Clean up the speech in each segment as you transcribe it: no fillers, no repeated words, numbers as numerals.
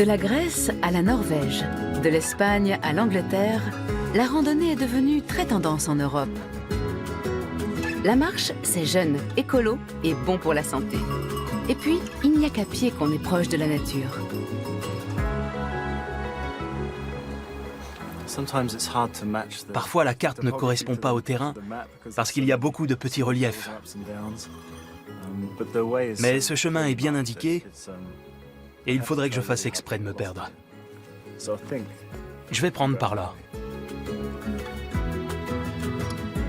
De la Grèce à la Norvège, de l'Espagne à l'Angleterre, la randonnée est devenue très tendance en Europe. La marche, c'est jeune, écolo et bon pour la santé. Et puis, il n'y a qu'à pied qu'on est proche de la nature. Parfois, la carte ne correspond pas au terrain parce qu'il y a beaucoup de petits reliefs. Mais ce chemin est bien indiqué et il faudrait que je fasse exprès de me perdre. Je vais prendre par là.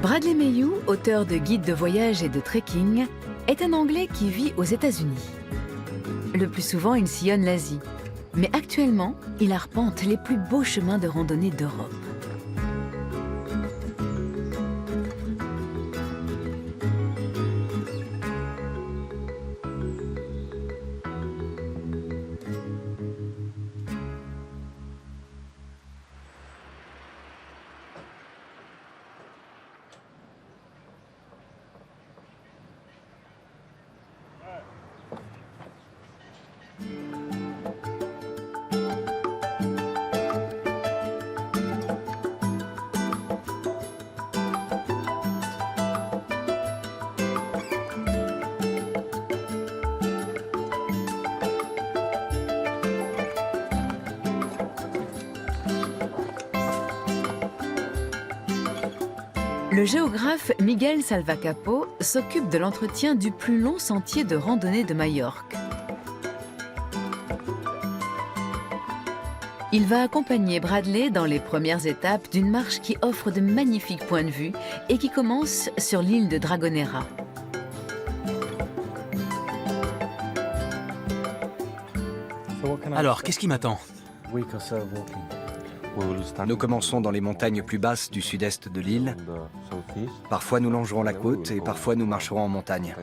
Bradley Mayhew, auteur de guides de voyage et de trekking, est un Anglais qui vit aux États-Unis. Le plus souvent, il sillonne l'Asie. Mais actuellement, il arpente les plus beaux chemins de randonnée d'Europe. Le géographe Miguel Salvacapo s'occupe de l'entretien du plus long sentier de randonnée de Majorque. Il va accompagner Bradley dans les premières étapes d'une marche qui offre de magnifiques points de vue et qui commence sur l'île de Dragonera. Alors, qu'est-ce qui m'attend? Nous commençons dans les montagnes plus basses du sud-est de l'île. Parfois nous longerons la côte et parfois nous marcherons en montagne.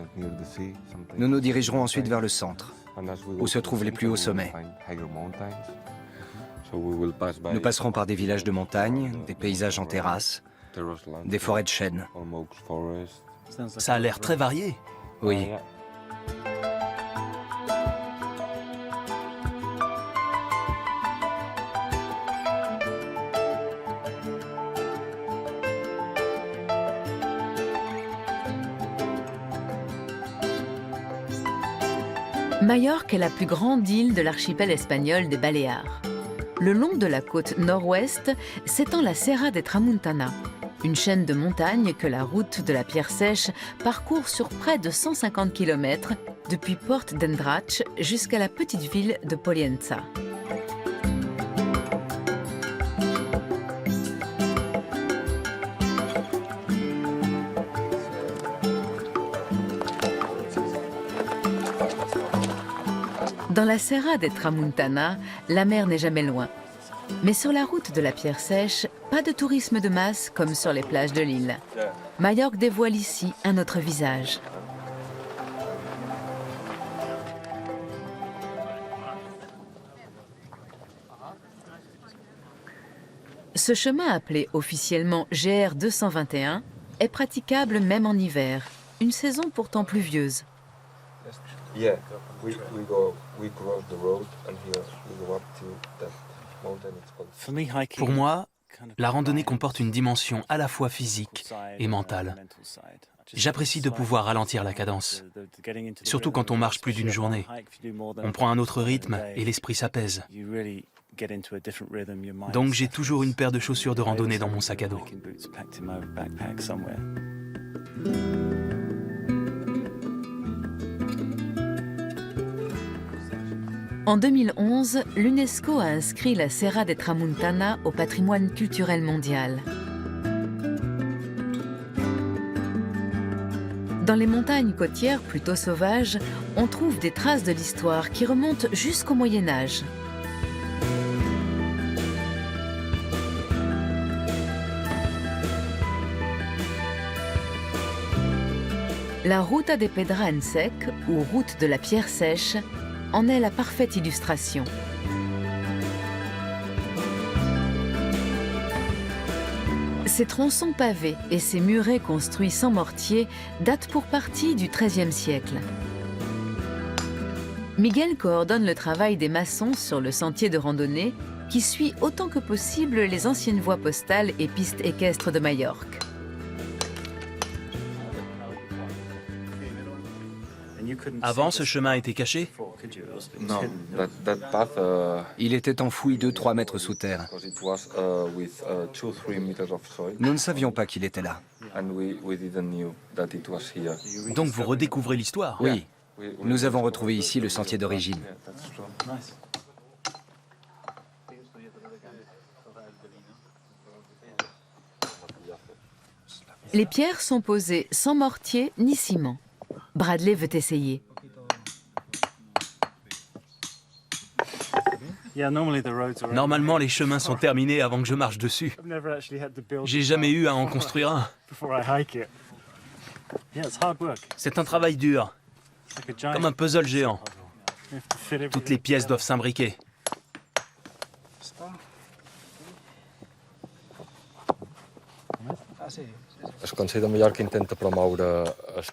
Nous nous dirigerons ensuite vers le centre, où se trouvent les plus hauts sommets. Nous passerons par des villages de montagne, des paysages en terrasse, des forêts de chênes. Ça a l'air très varié. Oui. Majorque est la plus grande île de l'archipel espagnol des Baléares. Le long de la côte nord-ouest s'étend la Serra de Tramuntana, une chaîne de montagnes que la route de la Pierre Sèche parcourt sur près de 150 km depuis Porte d'Endrache jusqu'à la petite ville de Pollença. Dans la Serra de Tramuntana, la mer n'est jamais loin. Mais sur la route de la Pierre Sèche, pas de tourisme de masse comme sur les plages de l'île. Majorque dévoile ici un autre visage. Ce chemin appelé officiellement GR 221 est praticable même en hiver, une saison pourtant pluvieuse. Pour moi, la randonnée comporte une dimension à la fois physique et mentale. J'apprécie de pouvoir ralentir la cadence, surtout quand on marche plus d'une journée. On prend un autre rythme et l'esprit s'apaise. Donc j'ai toujours une paire de chaussures de randonnée dans mon sac à dos. En 2011, l'UNESCO a inscrit la Serra de Tramuntana au patrimoine culturel mondial. Dans les montagnes côtières plutôt sauvages, on trouve des traces de l'histoire qui remontent jusqu'au Moyen Âge. La Ruta de Pedra en Sec, ou route de la pierre sèche, en est la parfaite illustration. Ces tronçons pavés et ces murets construits sans mortier datent pour partie du XIIIe siècle. Miguel coordonne le travail des maçons sur le sentier de randonnée qui suit autant que possible les anciennes voies postales et pistes équestres de Majorque. Avant, ce chemin était caché? No, that path, Il était enfoui 2-3 mètres sous terre. because it was with 2-3 meters of soil, Nous ne savions pas qu'il était là. and we didn't knew that it was here. Donc vous redécouvrez l'histoire? Oui, We nous avons retrouvé ici le sentier d'origine. Yeah, that's true. Les pierres sont posées sans mortier ni ciment. Bradley veut essayer. Normalement, les chemins sont terminés avant que je marche dessus. J'ai jamais eu à en construire un. C'est un travail dur, comme un puzzle géant. Toutes les pièces doivent s'imbriquer.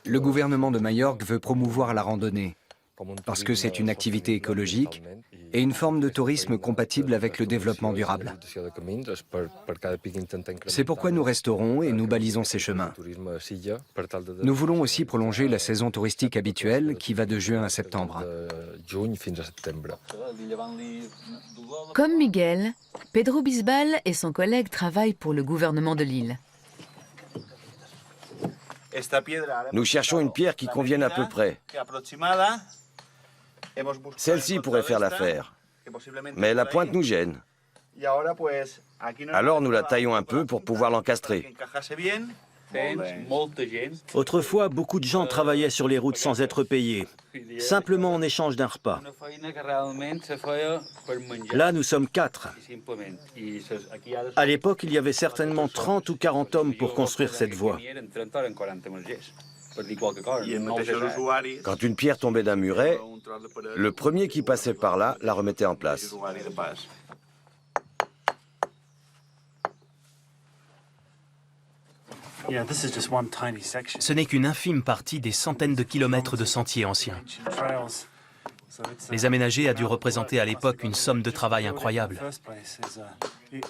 Le gouvernement de Majorque veut promouvoir la randonnée parce que c'est une activité écologique et une forme de tourisme compatible avec le développement durable. C'est pourquoi nous restaurons et nous balisons ces chemins. Nous voulons aussi prolonger la saison touristique habituelle qui va de juin à septembre. Comme Miguel, Pedro Bisbal et son collègue travaillent pour le gouvernement de l'île. Nous cherchons une pierre qui convienne à peu près. Celle-ci pourrait faire l'affaire, mais la pointe nous gêne. Alors nous la taillons un peu pour pouvoir l'encastrer. Autrefois, beaucoup de gens travaillaient sur les routes sans être payés, simplement en échange d'un repas. Là, nous sommes 4. À l'époque, il y avait certainement 30 ou 40 hommes pour construire cette voie. Quand une pierre tombait d'un muret, le premier qui passait par là la remettait en place. Ce n'est qu'une infime partie des centaines de kilomètres de sentiers anciens. Les aménager a dû représenter à l'époque une somme de travail incroyable.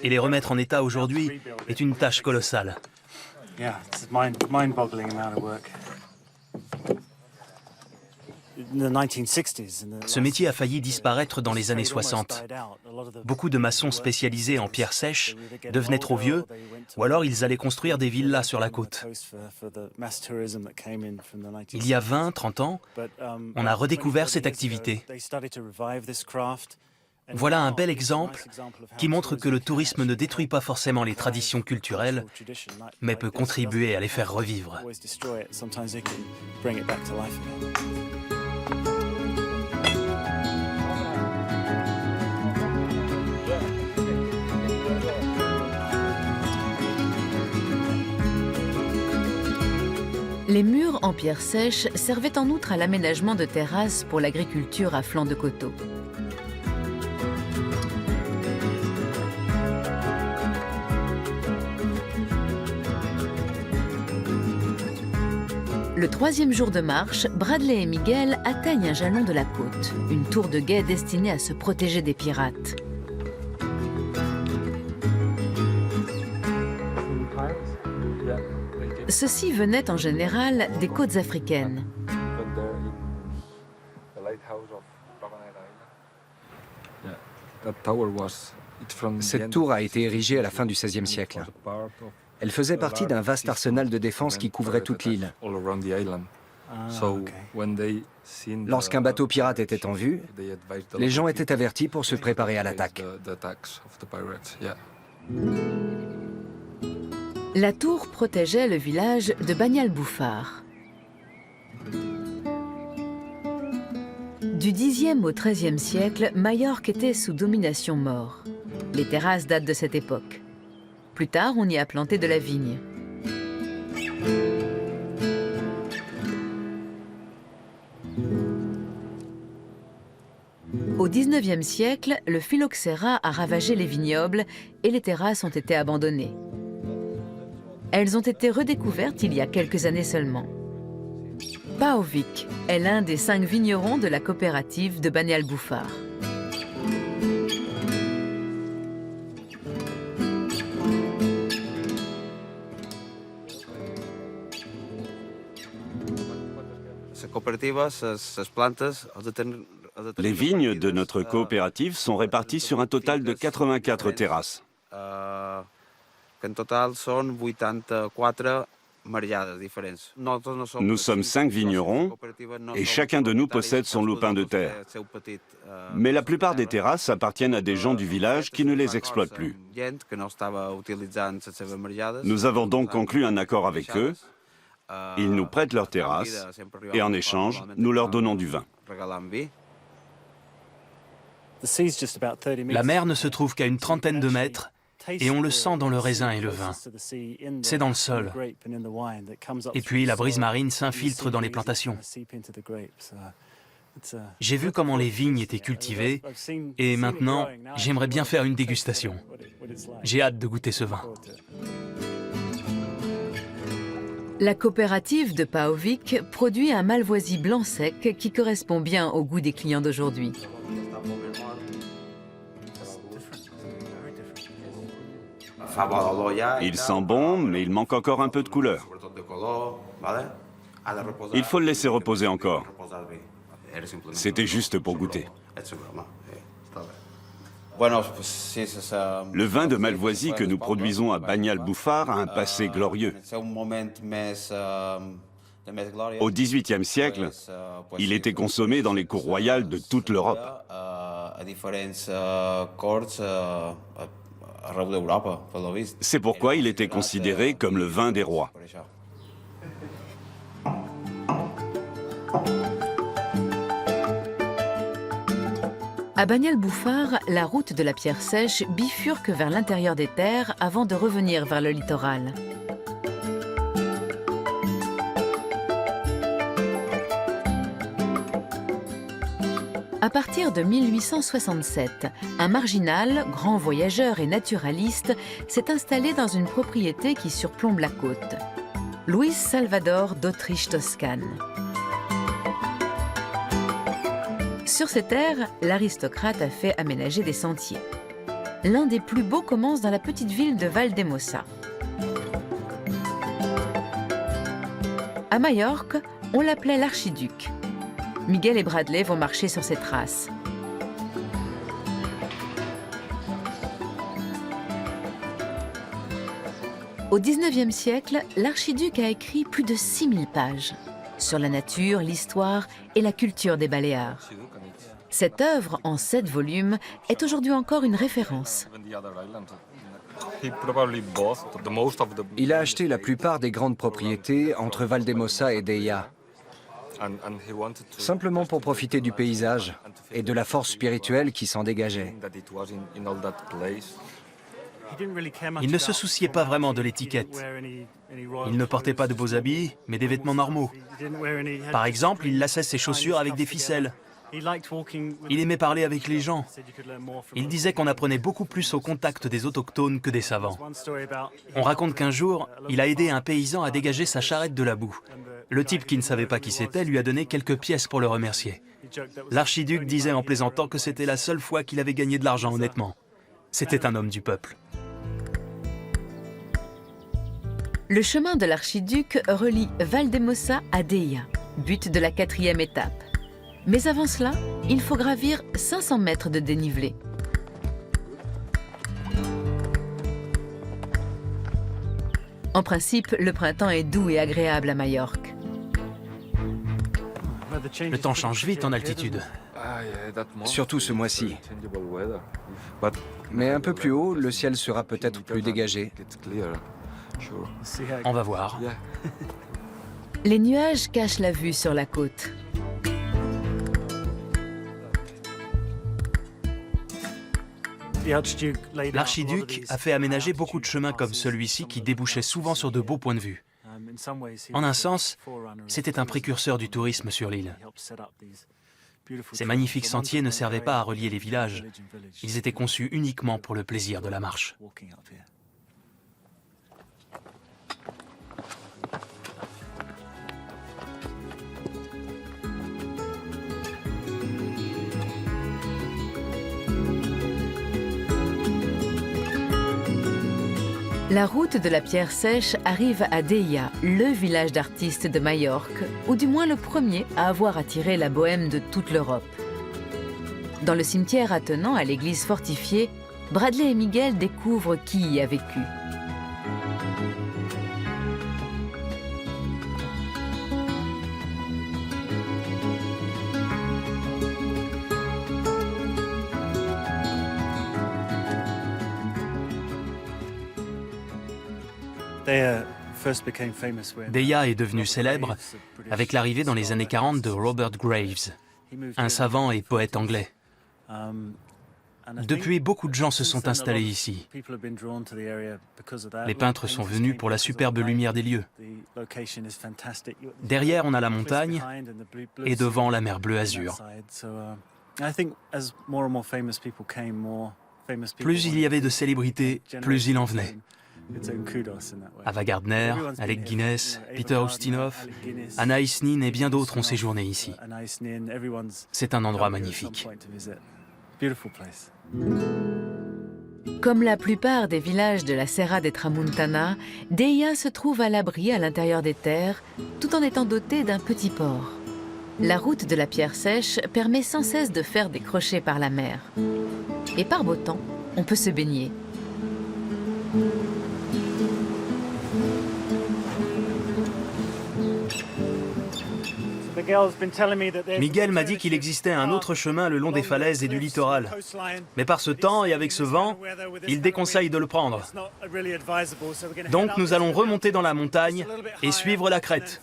Et les remettre en état aujourd'hui est une tâche colossale. Ce métier a failli disparaître dans les années 60. Beaucoup de maçons spécialisés en pierres sèches devenaient trop vieux, ou alors ils allaient construire des villas sur la côte. Il y a 20-30 ans, on a redécouvert cette activité. Voilà un bel exemple qui montre que le tourisme ne détruit pas forcément les traditions culturelles, mais peut contribuer à les faire revivre. Les murs en pierre sèche servaient en outre à l'aménagement de terrasses pour l'agriculture à flanc de coteaux. Le troisième jour de marche, Bradley et Miguel atteignent un jalon de la côte, une tour de guet destinée à se protéger des pirates. Ceux-ci venaient en général des côtes africaines. Cette tour a été érigée à la fin du XVIe siècle. Elle faisait partie d'un vaste arsenal de défense qui couvrait toute l'île. Lorsqu'un bateau pirate était en vue, les gens étaient avertis pour se préparer à l'attaque. La tour protégeait le village de Banyalbufar. Du Xe au XIIIe siècle, Majorque était sous domination maure. Les terrasses datent de cette époque. Plus tard, on y a planté de la vigne. Au XIXe siècle, le phylloxéra a ravagé les vignobles et les terrasses ont été abandonnées. Elles ont été redécouvertes il y a quelques années seulement. Paovic est l'un des 5 vignerons de la coopérative de Bani al-Boufar. Les vignes de notre coopérative sont réparties sur un total de 84 terrasses. Nous sommes 5 vignerons et chacun de nous possède son lopin de terre. Mais la plupart des terrasses appartiennent à des gens du village qui ne les exploitent plus. Nous avons donc conclu un accord avec eux. Ils nous prêtent leurs terrasses et en échange, nous leur donnons du vin. La mer ne se trouve qu'à une trentaine de mètres et on le sent dans le raisin et le vin. C'est dans le sol. Et puis la brise marine s'infiltre dans les plantations. J'ai vu comment les vignes étaient cultivées et maintenant, j'aimerais bien faire une dégustation. J'ai hâte de goûter ce vin. La coopérative de Paovic produit un malvoisie blanc sec qui correspond bien au goût des clients d'aujourd'hui. Il sent bon, mais il manque encore un peu de couleur. Il faut le laisser reposer encore. C'était juste pour goûter. Le vin de Malvoisie que nous produisons à Bani al-Boufar a un passé glorieux. Au XVIIIe siècle, il était consommé dans les cours royales de toute l'Europe. C'est pourquoi il était considéré comme le vin des rois. À Bani al-Boufar, la route de la pierre sèche bifurque vers l'intérieur des terres avant de revenir vers le littoral. À partir de 1867, un marginal, grand voyageur et naturaliste, s'est installé dans une propriété qui surplombe la côte. Luis Salvador d'Autriche-Toscane. Sur ces terres, l'aristocrate a fait aménager des sentiers. L'un des plus beaux commence dans la petite ville de Valdemosa. À Majorque, on l'appelait l'archiduc. Miguel et Bradley vont marcher sur ses traces. Au XIXe siècle, l'archiduc a écrit plus de 6000 pages sur la nature, l'histoire et la culture des Baléares. Cette œuvre, en 7 volumes, est aujourd'hui encore une référence. Il a acheté la plupart des grandes propriétés entre Valdemosa et Deia, simplement pour profiter du paysage et de la force spirituelle qui s'en dégageait. Il ne se souciait pas vraiment de l'étiquette. Il ne portait pas de beaux habits, mais des vêtements normaux. Par exemple, il laçait ses chaussures avec des ficelles. Il aimait parler avec les gens. Il disait qu'on apprenait beaucoup plus au contact des autochtones que des savants. On raconte qu'un jour, il a aidé un paysan à dégager sa charrette de la boue. Le type qui ne savait pas qui c'était lui a donné quelques pièces pour le remercier. L'archiduc disait en plaisantant que c'était la seule fois qu'il avait gagné de l'argent honnêtement. C'était un homme du peuple. Le chemin de l'archiduc relie Valdemosa à Deia, but de la 4e étape. Mais avant cela, il faut gravir 500 mètres de dénivelé. En principe, le printemps est doux et agréable à Majorque. Le temps change vite en altitude. Surtout ce mois-ci. Mais un peu plus haut, le ciel sera peut-être plus dégagé. On va voir. Les nuages cachent la vue sur la côte. L'archiduc a fait aménager beaucoup de chemins comme celui-ci qui débouchaient souvent sur de beaux points de vue. En un sens, c'était un précurseur du tourisme sur l'île. Ces magnifiques sentiers ne servaient pas à relier les villages. Ils étaient conçus uniquement pour le plaisir de la marche. La route de la pierre sèche arrive à Deia, le village d'artistes de Majorque, ou du moins le premier à avoir attiré la bohème de toute l'Europe. Dans le cimetière attenant à l'église fortifiée, Bradley et Miguel découvrent qui y a vécu. Deia est devenu célèbre avec l'arrivée dans les années 40 de Robert Graves, un savant et poète anglais. Depuis, beaucoup de gens se sont installés ici. Les peintres sont venus pour la superbe lumière des lieux. Derrière, on a la montagne et devant, la mer bleu azur. Plus il y avait de célébrités, plus il en venait. Ava Gardner, Alec Guinness, Peter Ustinov, Anaïs Nin et bien d'autres ont séjourné ici. C'est un endroit magnifique. Comme la plupart des villages de la Serra de Tramuntana, Deia se trouve à l'abri à l'intérieur des terres, tout en étant doté d'un petit port. La route de la pierre sèche permet sans cesse de faire des crochets par la mer. Et par beau temps, on peut se baigner. Miguel m'a dit qu'il existait un autre chemin le long des falaises et du littoral. Mais par ce temps et avec ce vent, il déconseille de le prendre. Donc nous allons remonter dans la montagne et suivre la crête.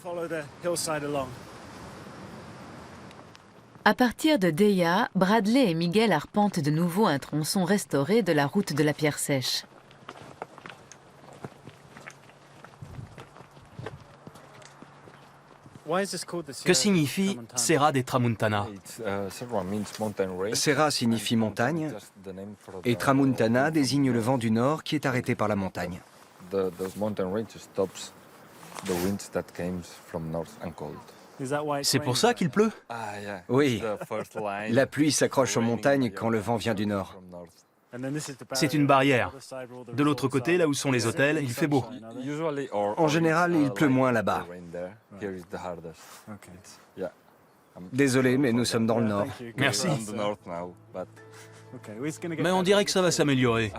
À partir de Deia, Bradley et Miguel arpentent de nouveau un tronçon restauré de la route de la pierre sèche. Que signifie Serra de Tramuntana? Serra signifie montagne et Tramuntana désigne le vent du nord qui est arrêté par la montagne. C'est pour ça qu'il pleut? Oui, la pluie s'accroche aux montagnes quand le vent vient du nord. C'est une barrière. De l'autre côté, là où sont les hôtels, il fait beau. En général, il pleut moins là-bas. Désolé, mais nous sommes dans le nord. Merci. Mais on dirait que ça va s'améliorer.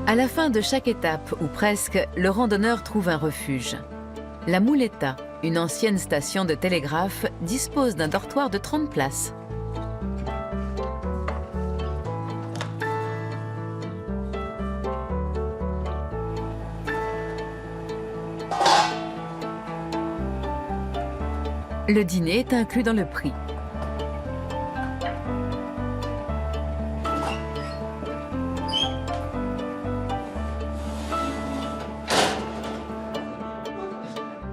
À la fin de chaque étape, ou presque, le randonneur trouve un refuge. La Muleta, une ancienne station de télégraphe, dispose d'un dortoir de 30 places. Le dîner est inclus dans le prix.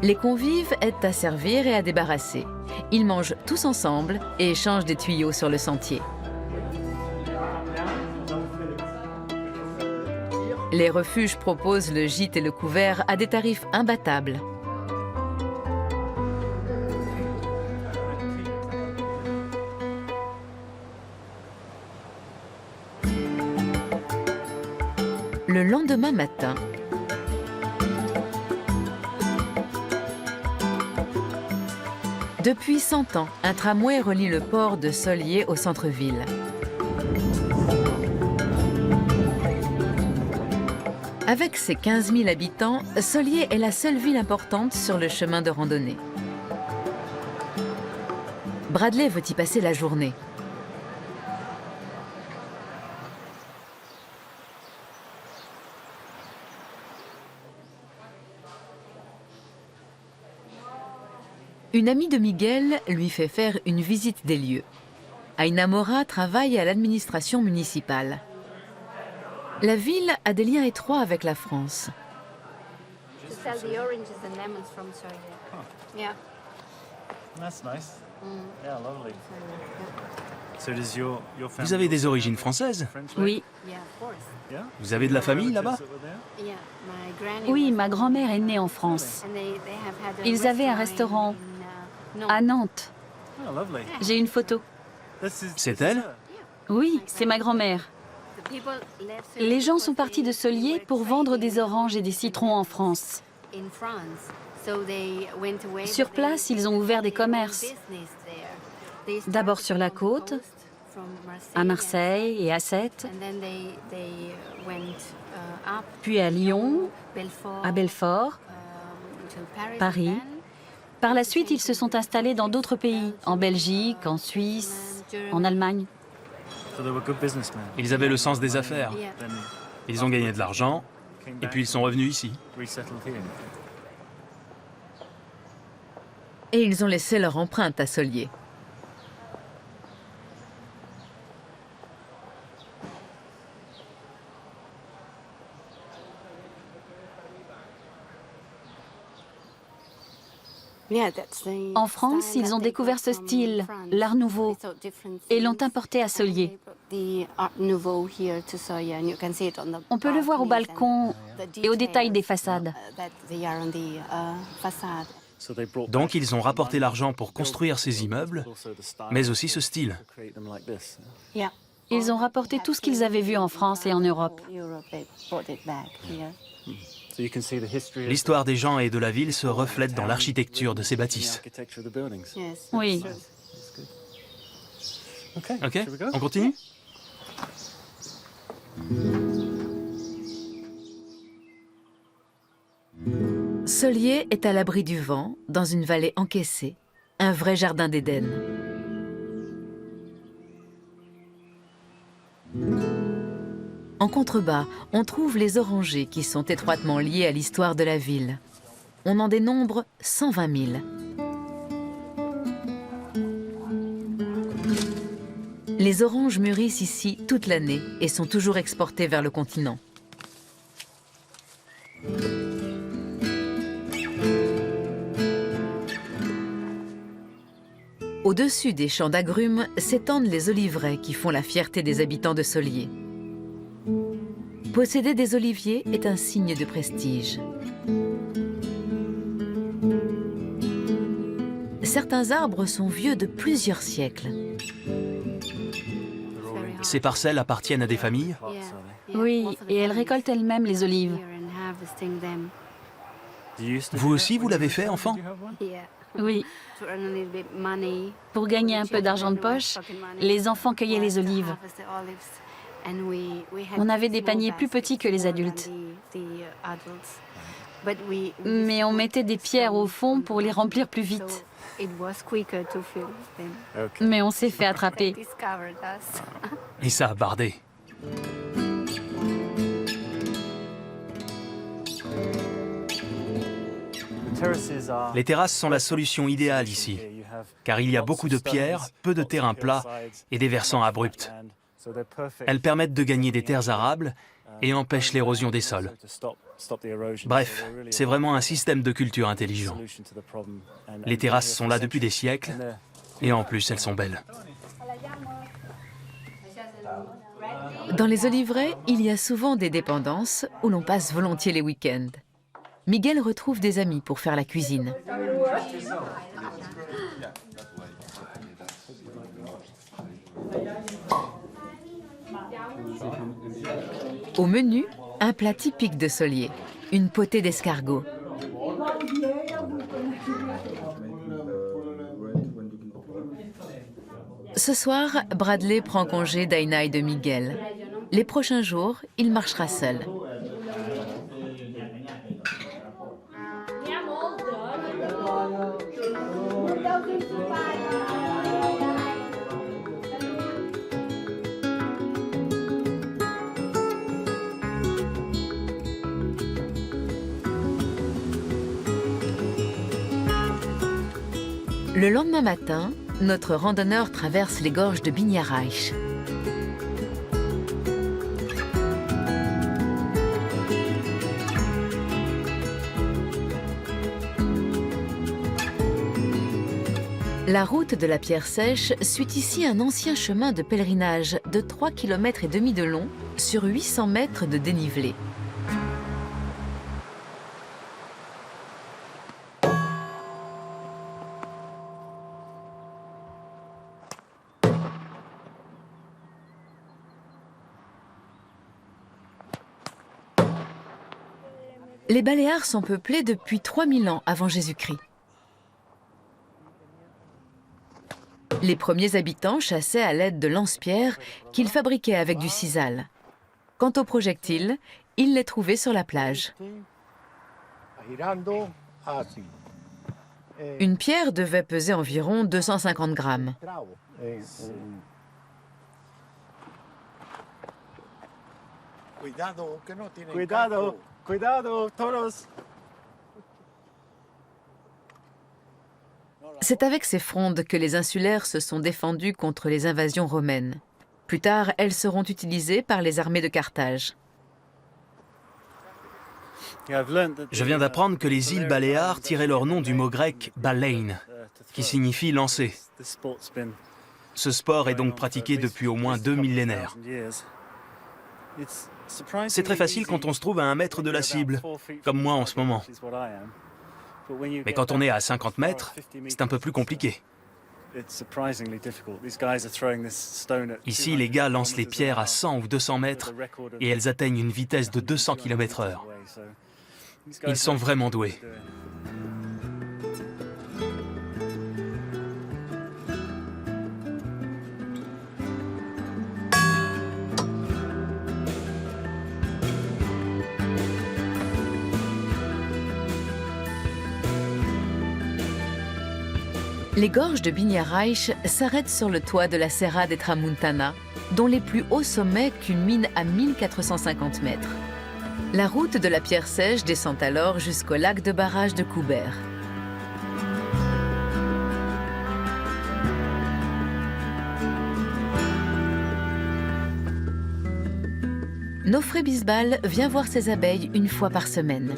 Les convives aident à servir et à débarrasser. Ils mangent tous ensemble et échangent des tuyaux sur le sentier. Les refuges proposent le gîte et le couvert à des tarifs imbattables. Le lendemain matin, depuis 100 ans, un tramway relie le port de Solier au centre-ville. Avec ses 15 000 habitants, Solier est la seule ville importante sur le chemin de randonnée. Bradley veut y passer la journée. Une amie de Miguel lui fait faire une visite des lieux. Aina Mora travaille à l'administration municipale. La ville a des liens étroits avec la France. Vous avez des origines françaises? Oui. Vous avez de la famille là-bas? Oui, ma grand-mère est née en France. Ils avaient un restaurant à Nantes. J'ai une photo. C'est elle? Oui, c'est ma grand-mère. Les gens sont partis de Solier pour vendre des oranges et des citrons en France. Sur place, ils ont ouvert des commerces. D'abord sur la côte, à Marseille et à Sète, puis à Lyon, à Belfort, Paris. Par la suite, ils se sont installés dans d'autres pays, en Belgique, en Suisse, en Allemagne. Ils avaient le sens des affaires. Ils ont gagné de l'argent, et puis ils sont revenus ici. Et ils ont laissé leur empreinte à Solier. En France, ils ont découvert ce style, l'Art Nouveau, et l'ont importé à Solier. On peut le voir au balcon et au détail des façades. Donc ils ont rapporté l'argent pour construire ces immeubles, mais aussi ce style. Ils ont rapporté tout ce qu'ils avaient vu en France et en Europe. L'histoire des gens et de la ville se reflète dans l'architecture de ces bâtisses. Oui. Ok, on continue? Solier est à l'abri du vent, dans une vallée encaissée, un vrai jardin d'Éden. En contrebas, on trouve les orangers qui sont étroitement liés à l'histoire de la ville. On en dénombre 120 000. Les oranges mûrissent ici toute l'année et sont toujours exportées vers le continent. Au-dessus des champs d'agrumes s'étendent les oliveraies qui font la fierté des habitants de Solier. Posséder des oliviers est un signe de prestige. Certains arbres sont vieux de plusieurs siècles. Ces parcelles appartiennent à des familles? Oui, et elles récoltent elles-mêmes les olives. Vous aussi, vous l'avez fait, enfant? Oui. Pour gagner un peu d'argent de poche, les enfants cueillaient les olives. On avait des paniers plus petits que les adultes. Mais on mettait des pierres au fond pour les remplir plus vite. Mais on s'est fait attraper. Et ça a bardé. Les terrasses sont la solution idéale ici, car il y a beaucoup de pierres, peu de terrain plat et des versants abrupts. Elles permettent de gagner des terres arables et empêchent l'érosion des sols. Bref, c'est vraiment un système de culture intelligent. Les terrasses sont là depuis des siècles, et en plus, elles sont belles. Dans les oliveraies, il y a souvent des dépendances où l'on passe volontiers les week-ends. Miguel retrouve des amis pour faire la cuisine. Au menu, un plat typique de Solier, une potée d'escargot. Ce soir, Bradley prend congé d'Aina et de Miguel. Les prochains jours, il marchera seul. Le lendemain matin, notre randonneur traverse les gorges de Bignaraich. La route de la Pierre Sèche suit ici un ancien chemin de pèlerinage de 3,5 km de long sur 800 mètres de dénivelé. Les Baléares sont peuplés depuis 3000 ans avant Jésus-Christ. Les premiers habitants chassaient à l'aide de lance-pierres qu'ils fabriquaient avec du sisal. Quant aux projectiles, ils les trouvaient sur la plage. Une pierre devait peser environ 250 grammes. C'est avec ces frondes que les insulaires se sont défendus contre les invasions romaines. Plus tard, elles seront utilisées par les armées de Carthage. Je viens d'apprendre que les îles Baléares tiraient leur nom du mot grec « balein », qui signifie « lancer ». Ce sport est donc pratiqué depuis au moins 2 millénaires. C'est très facile quand on se trouve à 1 mètre de la cible, comme moi en ce moment. Mais quand on est à 50 mètres, c'est un peu plus compliqué. Ici, les gars lancent les pierres à 100 ou 200 mètres et elles atteignent une vitesse de 200 km/h. Ils sont vraiment doués. Les gorges de Binyaraich s'arrêtent sur le toit de la Serra de Tramuntana, dont les plus hauts sommets culminent à 1450 mètres. La route de la Pierre Sèche descend alors jusqu'au lac de barrage de Coubert. Nofré Bisbal vient voir ses abeilles une fois par semaine.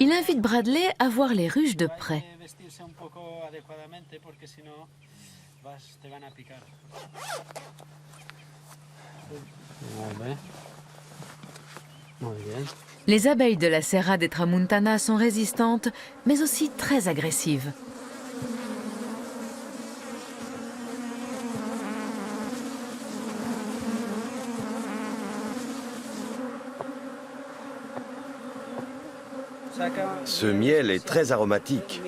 Il invite Bradley à voir les ruches de près. Les abeilles de la Serra de Tramuntana sont résistantes, mais aussi très agressives. Ce miel est très aromatique.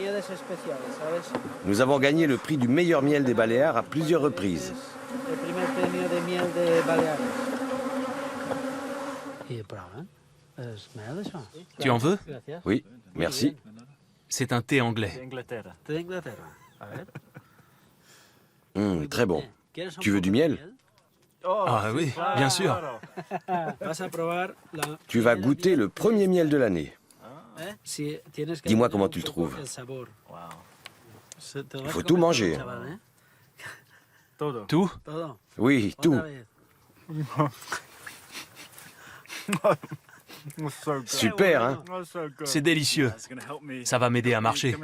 Nous avons gagné le prix du meilleur miel des Baléares à plusieurs reprises. Tu en veux? Oui, merci. C'est un thé anglais. Très bon. Tu veux du miel? Ah oui, bien sûr. Tu vas goûter le premier miel de l'année. Dis-moi comment tu le trouves. Il faut tout manger. Tout? Oui, tout. Super, hein? C'est délicieux. Ça va m'aider à marcher.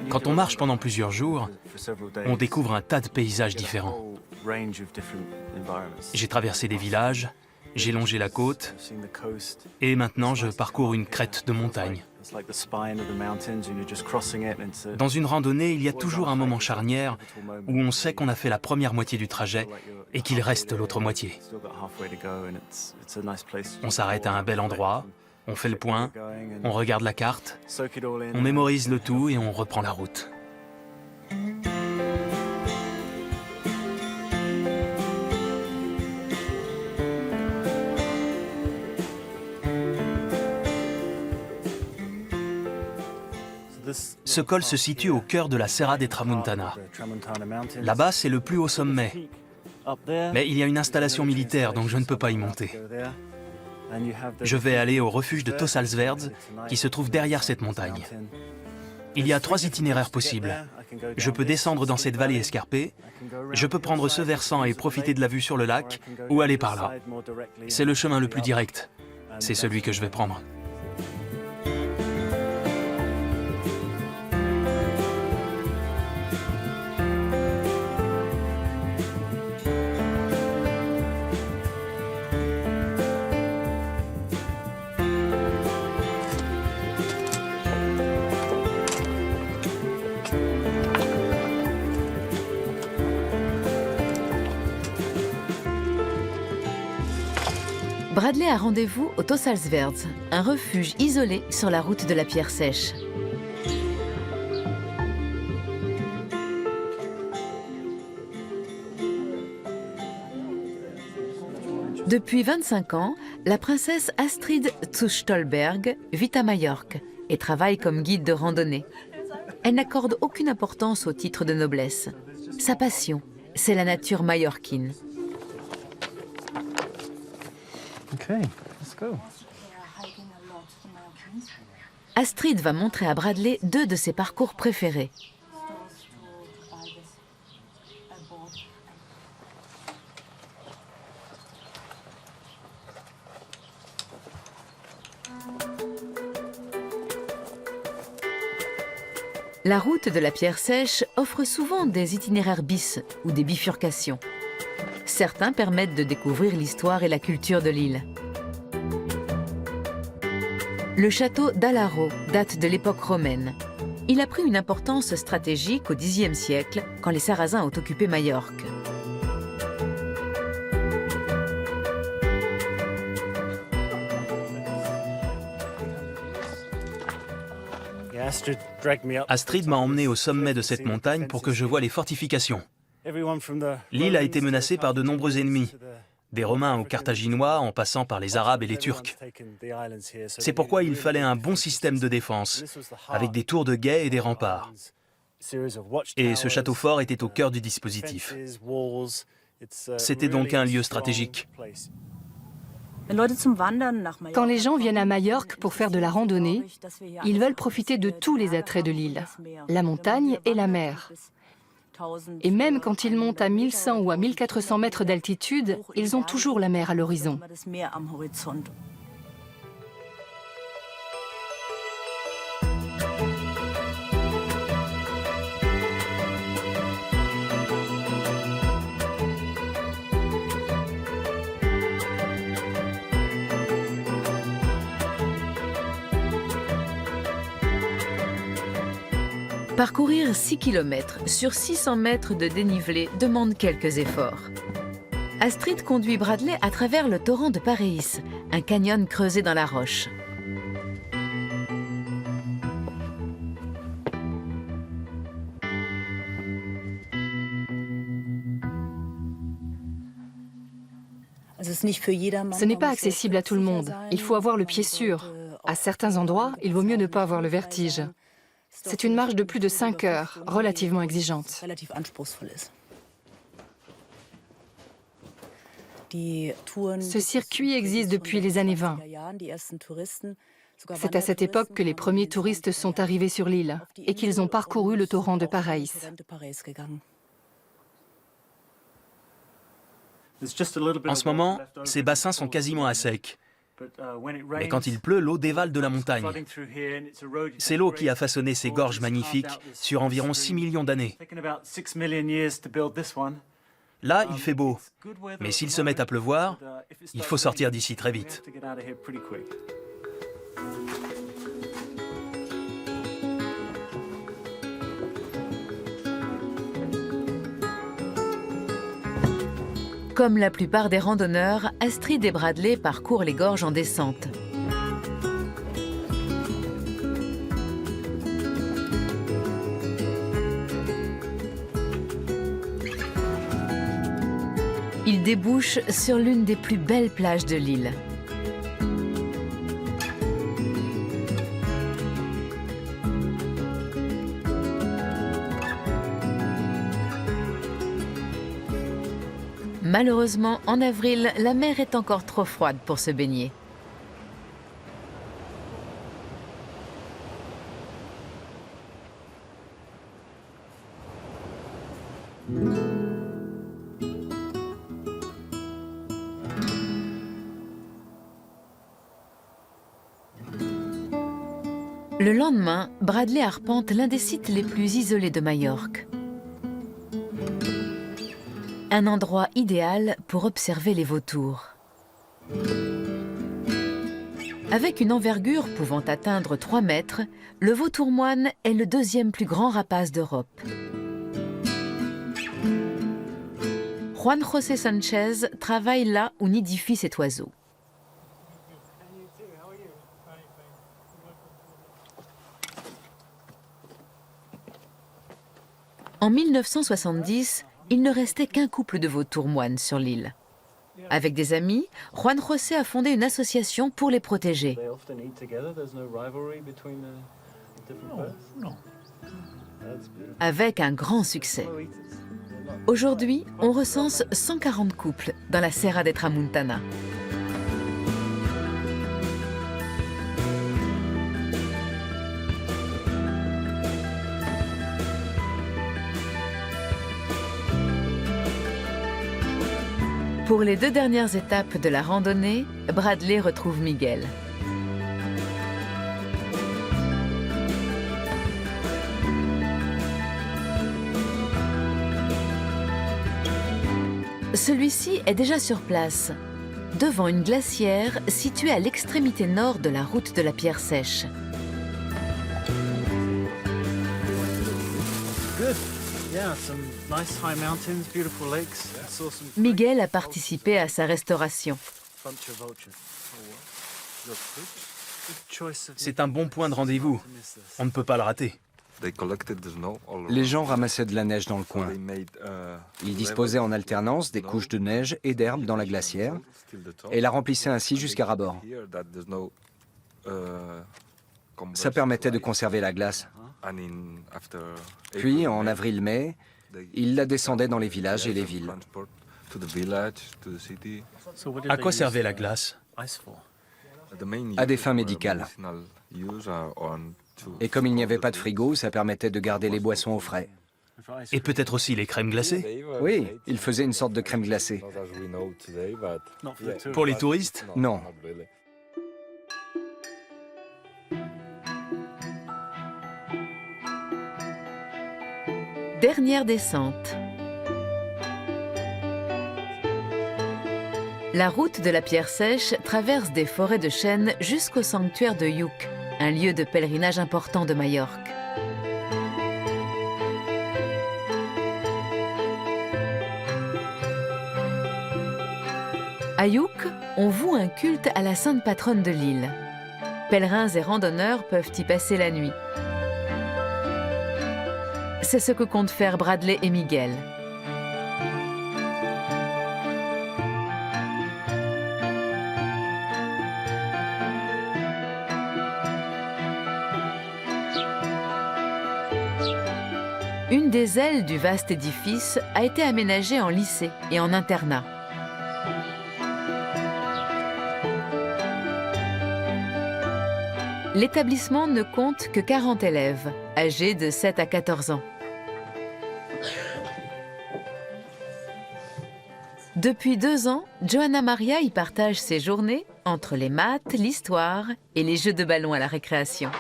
Quand on marche pendant plusieurs jours, on découvre un tas de paysages différents. J'ai traversé des villages, j'ai longé la côte, et maintenant je parcours une crête de montagne. Dans une randonnée, il y a toujours un moment charnière où on sait qu'on a fait la première moitié du trajet et qu'il reste l'autre moitié. On s'arrête à un bel endroit, on fait le point, on regarde la carte, on mémorise le tout et on reprend la route. Ce col se situe au cœur de la Serra des Tramuntana. Là-bas, c'est le plus haut sommet. Mais il y a une installation militaire, donc je ne peux pas y monter. Je vais aller au refuge de Tossalsverds, qui se trouve derrière cette montagne. Il y a 3 itinéraires possibles. Je peux descendre dans cette vallée escarpée, je peux prendre ce versant et profiter de la vue sur le lac, ou aller par là. C'est le chemin le plus direct. C'est celui que je vais prendre. Bradley a rendez-vous au Tossalsverds, un refuge isolé sur la route de la pierre sèche. Depuis 25 ans, la princesse Astrid zu Stolberg vit à Majorque et travaille comme guide de randonnée. Elle n'accorde aucune importance au titre de noblesse. Sa passion, c'est la nature majorquine. Astrid va montrer à Bradley 2 de ses parcours préférés. La route de la pierre sèche offre souvent des itinéraires bis ou des bifurcations. Certains permettent de découvrir l'histoire et la culture de l'île. Le château d'Alaro date de l'époque romaine. Il a pris une importance stratégique au Xe siècle, quand les Sarrasins ont occupé Majorque. Astrid m'a emmené au sommet de cette montagne pour que je voie les fortifications. L'île a été menacée par de nombreux ennemis, des Romains aux Carthaginois en passant par les Arabes et les Turcs. C'est pourquoi il fallait un bon système de défense, avec des tours de guet et des remparts. Et ce château fort était au cœur du dispositif. C'était donc un lieu stratégique. Quand les gens viennent à Majorque pour faire de la randonnée, ils veulent profiter de tous les attraits de l'île, la montagne et la mer. Et même quand ils montent à 1100 ou à 1400 mètres d'altitude, ils ont toujours la mer à l'horizon. Parcourir 6 km sur 600 mètres de dénivelé demande quelques efforts. Astrid conduit Bradley à travers le torrent de Pareis, un canyon creusé dans la roche. Ce n'est pas accessible à tout le monde. Il faut avoir le pied sûr. À certains endroits, il vaut mieux ne pas avoir le vertige. C'est une marche de plus de 5 heures, relativement exigeante. Ce circuit existe depuis les années 20. C'est à cette époque que les premiers touristes sont arrivés sur l'île et qu'ils ont parcouru le torrent de Pareis. En ce moment, ces bassins sont quasiment à sec. Mais quand il pleut, l'eau dévale de la montagne. C'est l'eau qui a façonné ces gorges magnifiques sur environ 6 millions d'années. Là, il fait beau, mais s'il se met à pleuvoir, il faut sortir d'ici très vite. Comme la plupart des randonneurs, Astrid et Bradley parcourent les gorges en descente. Ils débouchent sur l'une des plus belles plages de l'île. Malheureusement, en avril, la mer est encore trop froide pour se baigner. Le lendemain, Bradley arpente l'un des sites les plus isolés de Majorque. Un endroit idéal pour observer les vautours. Avec une envergure pouvant atteindre 3 mètres, le vautour moine est le 2e plus grand rapace d'Europe. Juan José Sanchez travaille là où nidifie cet oiseau. En 1970, il ne restait qu'un couple de vautours moines sur l'île. Avec des amis, Juan José a fondé une association pour les protéger. Avec un grand succès. Aujourd'hui, on recense 140 couples dans la Serra de Tramuntana. Pour les 2 dernières étapes de la randonnée, Bradley retrouve Miguel. Celui-ci est déjà sur place, devant une glacière située à l'extrémité nord de la route de la Pierre Sèche. Miguel a participé à sa restauration. C'est un bon point de rendez-vous. On ne peut pas le rater. Les gens ramassaient de la neige dans le coin. Ils disposaient en alternance des couches de neige et d'herbe dans la glacière et la remplissaient ainsi jusqu'à ras bord. Ça permettait de conserver la glace. Puis, en avril-mai, ils la descendaient dans les villages et les villes. À quoi servait la glace? À des fins médicales. Et comme il n'y avait pas de frigo, ça permettait de garder les boissons au frais. Et peut-être aussi les crèmes glacées? Oui, ils faisaient une sorte de crème glacée. Pour les touristes? Non. Dernière descente. La route de la Pierre Sèche traverse des forêts de chênes jusqu'au sanctuaire de Lluc, un lieu de pèlerinage important de Majorque. À Lluc, on voue un culte à la sainte patronne de l'île. Pèlerins et randonneurs peuvent y passer la nuit. C'est ce que comptent faire Bradley et Miguel. Une des ailes du vaste édifice a été aménagée en lycée et en internat. L'établissement ne compte que 40 élèves, âgés de 7 à 14 ans. Depuis 2 ans, Johanna Maria y partage ses journées entre les maths, l'histoire et les jeux de ballon à la récréation.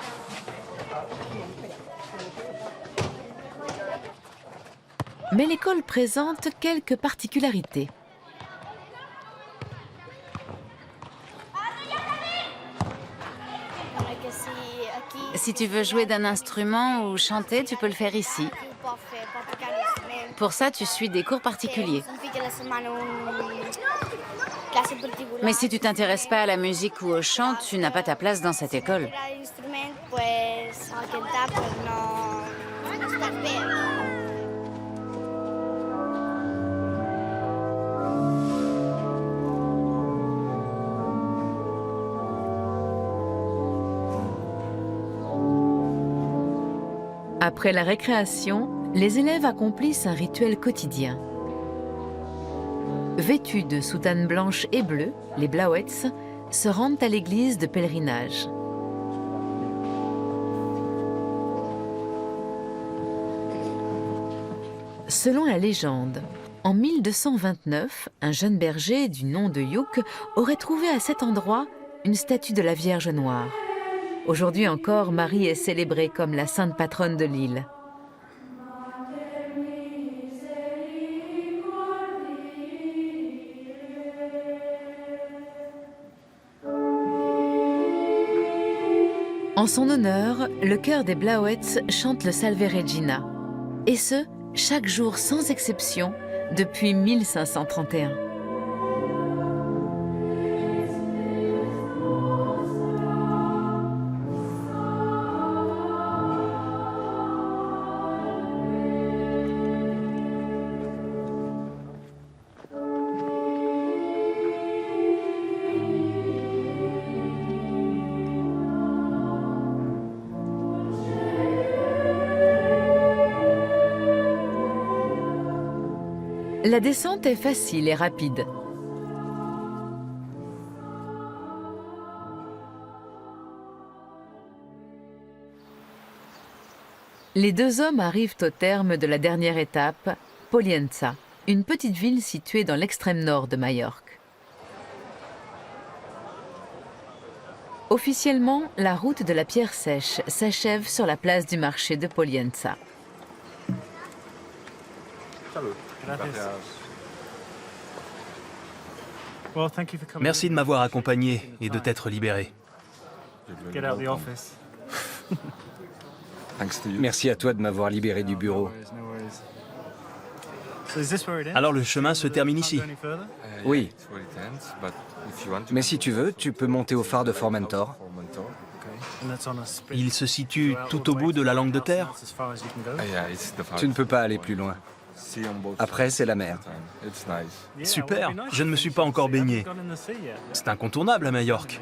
Mais l'école présente quelques particularités. Si tu veux jouer d'un instrument ou chanter, tu peux le faire ici. Pour ça, tu suis des cours particuliers. Mais si tu t'intéresses pas à la musique ou au chant, tu n'as pas ta place dans cette école. Après la récréation, les élèves accomplissent un rituel quotidien. vêtus de soutanes blanches et bleues, les Blauets, se rendent à l'église de pèlerinage. Selon la légende, en 1229, un jeune berger du nom de Hugh aurait trouvé à cet endroit une statue de la Vierge Noire. Aujourd'hui encore, Marie est célébrée comme la sainte patronne de l'île. En son honneur, le chœur des Blauets chante le Salve Regina, et ce, chaque jour sans exception, depuis 1531. La descente est facile et rapide. Les deux hommes arrivent au terme de la dernière étape, Pollença, une petite ville située dans l'extrême nord de Majorque. Officiellement, la route de la pierre sèche s'achève sur la place du marché de Pollença. Merci de m'avoir accompagné et de t'être libéré. Merci à toi de m'avoir libéré du bureau. Alors le chemin se termine ici. Oui. Mais si tu veux, tu peux monter au phare de Formentor. Il se situe tout au bout de la langue de terre. Tu ne peux pas aller plus loin. Après, c'est la mer. Super, je ne me suis pas encore baigné. C'est incontournable à Majorque.